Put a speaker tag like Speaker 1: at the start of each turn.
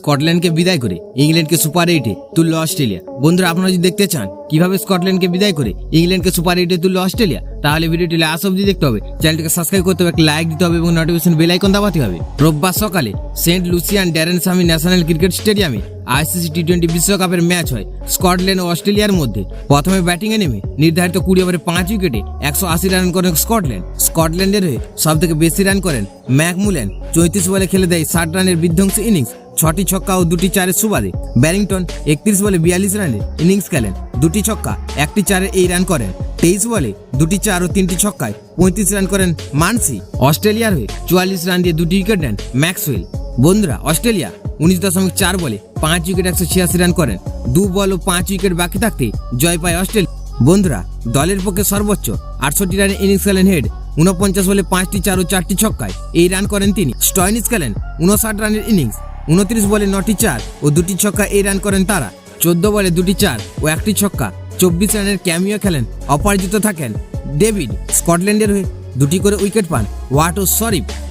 Speaker 1: স্কটল্যান্ডকে বিদায় করে ইংল্যান্ডকে সুপার 8-এ তুলল অস্ট্রেলিয়া। বন্ধুরা, আপনারা যদি দেখতে চান কিভাবে স্কটল্যান্ডকে বিদায় করে ইংল্যান্ডকে সুপার 8-এ তুলল অস্ট্রেলিয়া, তাহলে ভিডিওটি লাস্ট অবধি দেখতে হবে। চ্যানেলটিকে সাবস্ক্রাইব করতে হবে, একটা লাইক দিতে হবে এবং নোটিফিকেশন বেল আইকন দাবাতে হবে। রোববার সকালে Saint Lucian Daren Sammy National Cricket স্টেডিয়ামে আইসিসি টি20 বিশ্বকাপের ম্যাচ হয় স্কটল্যান্ড ও অস্ট্রেলিয়ার মধ্যে। প্রথমে ব্যাটিংয়ে নেমে নির্ধারিত 20 ওভারে 5 উইকেটে 180 রান করেন স্কটল্যান্ডের হয়ে সব থেকে বেশি রান করেন ম্যাকমুল্যান। 34 বলে খেলে দেয় 60 রানের বিধ্বংসী ইনিংস, 6টি ছক্কা ও 2টি চারের সুবাদে। ব্যারিংটন 31 বলে 42 রানের ইনিংস খেলেন, 2টি ছক্কা 1টি চারে এই রান করেন। 23 বলে 2টি চার ও 3টি ছক্কায় 35 রান করেন মানসি। অস্ট্রেলিয়ার হয়ে 44 রান দিয়ে 2টি উইকেট নেন ম্যাক্সওয়েল। বন্ধুরা, অস্ট্রেলিয়া 19.4 বলে 5 উইকেট 186 রান করেন। 2 বল ও 5 উইকেট বাকি থাকতে জয় পায় অস্ট্রেলিয়া। বন্ধুরা, দলের পক্ষে সর্বোচ্চ 68 রানের ইনিংস খেলেন হেড। 49 বলে 5টি চার ও 4টি ছক্কায় এই রান করেন তিনি। স্টয়নিস খেলেন 59 রানের ইনিংস, 29 বলে 9টি চার ও 2টি ছক্কা এই রান করেন তারা। 14 বলে 2টি চার ও 1টি ছক্কা 24 রানের ক্যামিও খেলেন। অপরাজিত থাকেন ডেভিড। স্কটল্যান্ডের হয়ে 2টি করে উইকেট পান ওয়াট ও শরীফ।